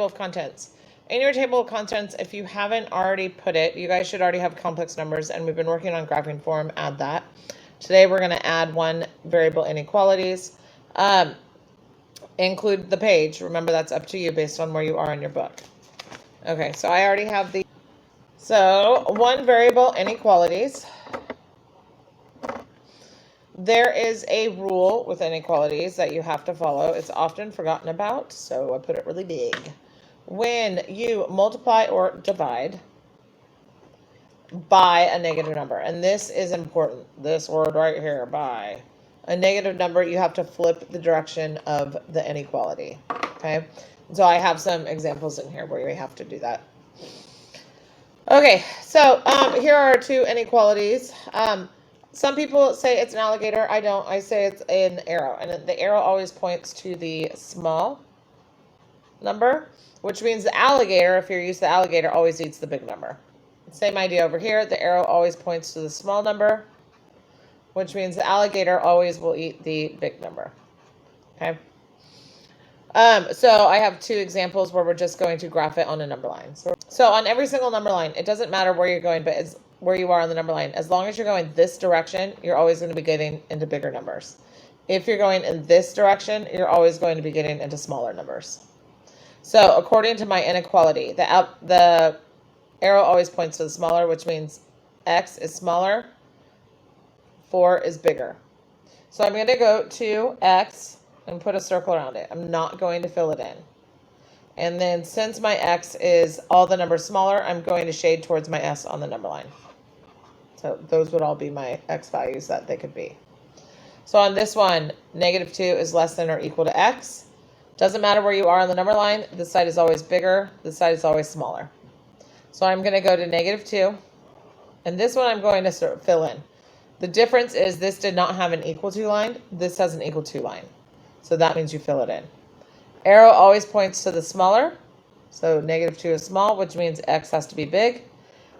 of contents. In your table of contents, if you haven't already put it, you guys should already have complex numbers, and we've been working on graphing form. Add that. Today we're going to add one variable inequalities. Include the page. Remember, that's up to you based on where you are in your book. Okay, so I already have the. So one variable inequalities. There is a rule with inequalities that you have to follow. It's often forgotten about, so I put it really big. When you multiply or divide by a negative number, and this is important, this word right here, by a negative number, you have to flip the direction of the inequality. Okay, so I have some examples in here where we have to do that. Okay, so here are two inequalities. Some people say it's an alligator. I don't. I say it's an arrow, and the arrow always points to the small number, which means the alligator, if you're used to the alligator, always eats the big number. Same idea over here. The arrow always points to the small number, which means the alligator always will eat the big number. Okay. So I have two examples where we're just going to graph it on a number line. So on every single number line, it doesn't matter where you're going, but it's where you are on the number line. As long as you're going this direction, you're always going to be getting into bigger numbers. If you're going in this direction, you're always going to be getting into smaller numbers. So according to my inequality, the arrow always points to the smaller, which means x is smaller, 4 is bigger. So I'm going to go to x and put a circle around it. I'm not going to fill it in. And then since my x is all the numbers smaller, I'm going to shade towards my s on the number line. So those would all be my x values that they could be. So on this one, -2 is less than or equal to x. Doesn't matter where you are on the number line. This side is always bigger. This side is always smaller. So I'm going to go to -2. And this one I'm going to sort of fill in. The difference is this did not have an equal to line. This has an equal to line. So that means you fill it in. Arrow always points to the smaller. So -2 is small, which means x has to be big.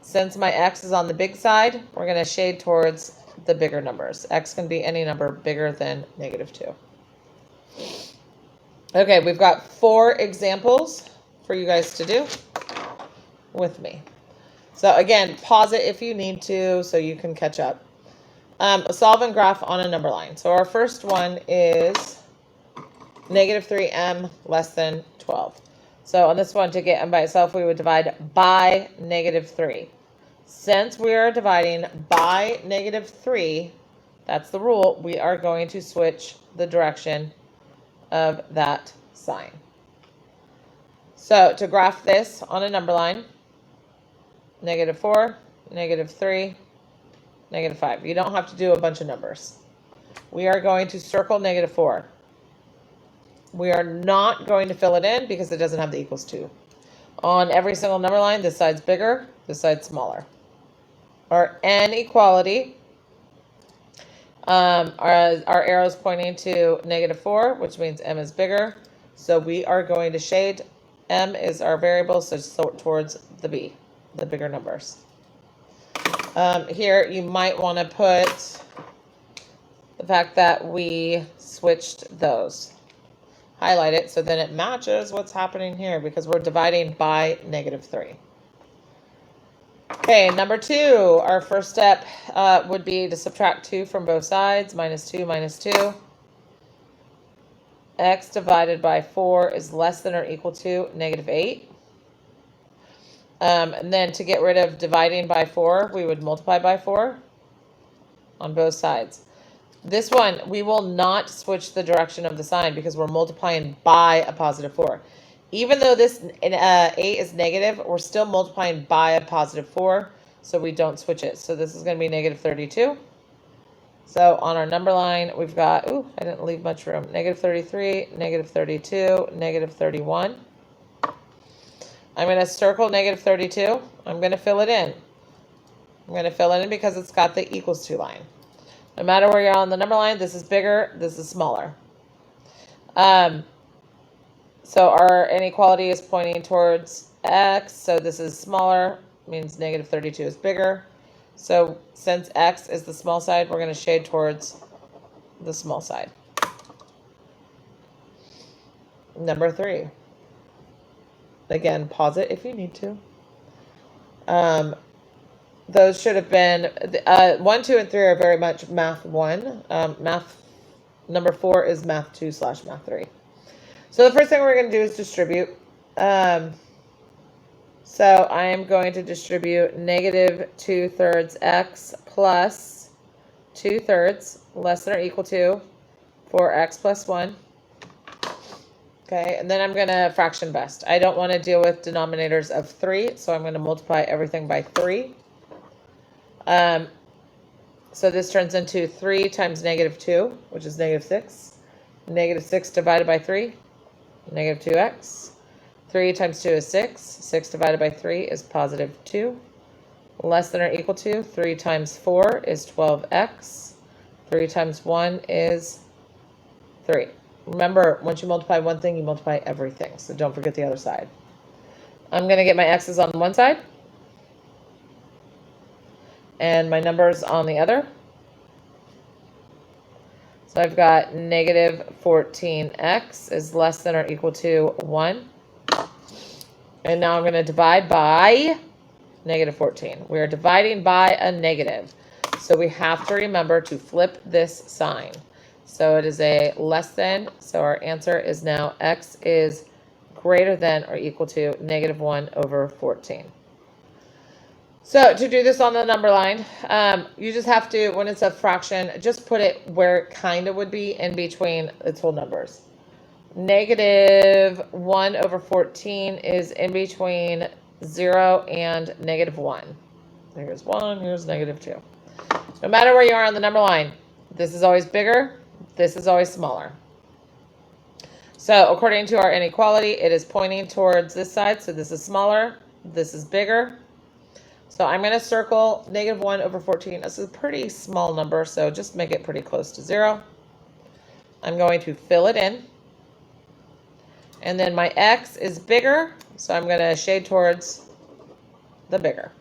Since my x is on the big side, we're going to shade towards the bigger numbers. X can be any number bigger than -2. Okay, we've got 4 examples for you guys to do with me. So again, pause it if you need to so you can catch up. Solve and graph on a number line. So our first one is -3m less than 12. So on this one, to get m by itself, we would divide by -3. Since we are dividing by -3, that's the rule, we are going to switch the direction of that sign. So to graph this on a number line, -4, -3, -5. You don't have to do a bunch of numbers. We are going to circle -4. We are not going to fill it in because it doesn't have the equals to. On every single number line, this side's bigger, this side's smaller. Our inequality, our arrow's pointing to -4, which means m is bigger. So we are going to shade. M is our variable, so towards the B, the bigger numbers. Here, you might want to put the fact that we switched those. Highlight it so then it matches what's happening here because we're dividing by -3. Okay, number 2, our first step would be to subtract 2 from both sides. -2 minus 2. X divided by 4 is less than or equal to -8. And then to get rid of dividing by 4, we would multiply by 4 on both sides. This one, we will not switch the direction of the sign because we're multiplying by a +4. Even though this 8 is negative, we're still multiplying by a +4, so we don't switch it. So this is going to be -32. So on our number line, we've got, I didn't leave much room, -33, -32, -31. I'm going to circle -32. I'm going to fill it in. I'm going to fill it in because it's got the equals to line. No matter where you're on the number line, this is bigger, this is smaller. So our inequality is pointing towards x, so this is smaller, means -32 is bigger. So since x is the small side, we're going to shade towards the small side. Number 3. Again, pause it if you need to. Those should have been 1, 2, and 3 are very much math 1. Math number 4 is math 2/math 3. So the first thing we're going to do is distribute. So I am going to distribute negative 2/3 x plus 2/3 less than or equal to 4x plus 1. Okay, and then I'm going to fraction best. I don't want to deal with denominators of 3, so I'm going to multiply everything by 3. So this turns into 3 times negative 2, which is negative 6. Negative 6 divided by 3, negative 2x. 3 times 2 is 6. 6 divided by 3 is positive 2. Less than or equal to 3 times 4 is 12x. 3 times 1 is 3. Remember, once you multiply one thing, you multiply everything. So don't forget the other side. I'm going to get my x's on one side and my numbers on the other. So I've got negative 14x is less than or equal to 1. And now I'm going to divide by negative 14. We are dividing by a negative. So we have to remember to flip this sign. So it is a less than. So our answer is now x is greater than or equal to negative 1 over 14. So to do this on the number line, you just have to, when it's a fraction, just put it where it kind of would be in between its whole numbers. Negative 1 over 14 is in between 0 and negative 1. Here's 1, here's negative 2. No matter where you are on the number line, this is always bigger, this is always smaller. So according to our inequality, it is pointing towards this side, so this is smaller, this is bigger. So I'm going to circle negative 1 over 14. This is a pretty small number, so just make it pretty close to 0. I'm going to fill it in. And then my x is bigger, so I'm going to shade towards the bigger.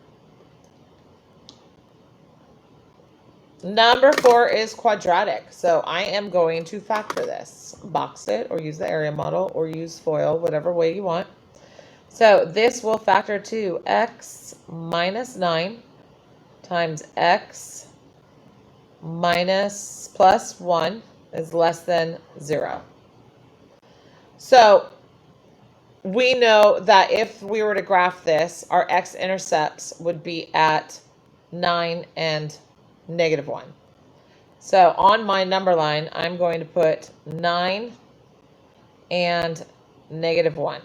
Number 4 is quadratic, so I am going to factor this. Box it, or use the area model, or use FOIL, whatever way you want. So this will factor to x minus 9 times x minus plus 1 is less than 0. So we know that if we were to graph this, our x-intercepts would be at 9 and negative 1. So on my number line, I'm going to put 9 and negative 1.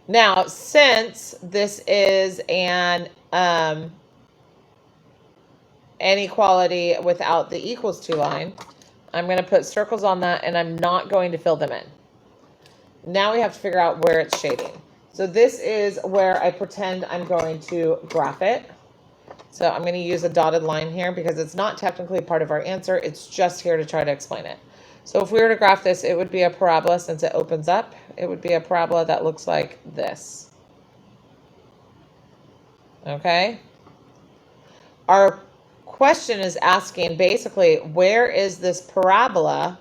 Now, since this is an inequality without the equals to line, I'm going to put circles on that, and I'm not going to fill them in. Now we have to figure out where it's shading. So this is where I pretend I'm going to graph it. So I'm going to use a dotted line here because it's not technically part of our answer. It's just here to try to explain it. So if we were to graph this, it would be a parabola. Since it opens up, it would be a parabola that looks like this. Okay? Our question is asking basically, where is this parabola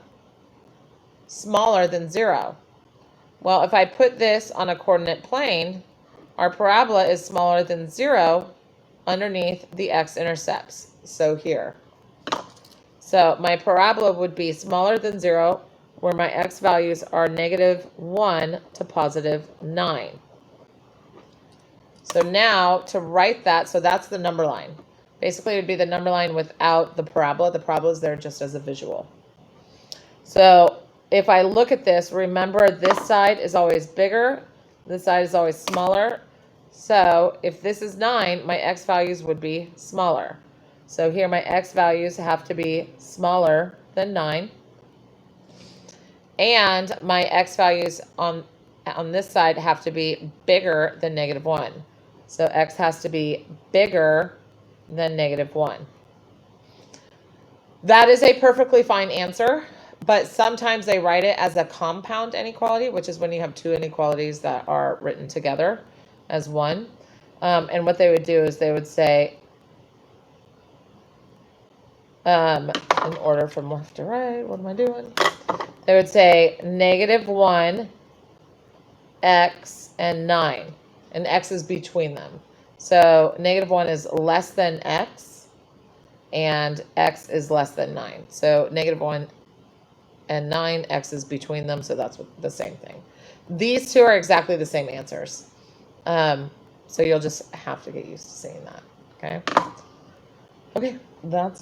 smaller than 0? Well, if I put this on a coordinate plane, our parabola is smaller than 0 underneath the x-intercepts. So here. So my parabola would be smaller than 0, where my x values are negative 1 to positive 9. So now to write that, so that's the number line. Basically, it would be the number line without the parabola. The parabola is there just as a visual. So if I look at this, remember this side is always bigger. This side is always smaller. So if this is 9, my x values would be smaller. So here my x values have to be smaller than 9. And my x values on this side have to be bigger than negative 1. So x has to be bigger than negative 1. That is a perfectly fine answer, but sometimes they write it as a compound inequality, which is when you have two inequalities that are written together as one. And what they would do is they would say, in order from left to right, what am I doing? They would say negative 1 x, and 9. And x is between them. So -1 is less than x, and x is less than 9. So -1 and 9, x is between them, so that's the same thing. These two are exactly the same answers. So you'll just have to get used to seeing that. Okay? Okay, that's it.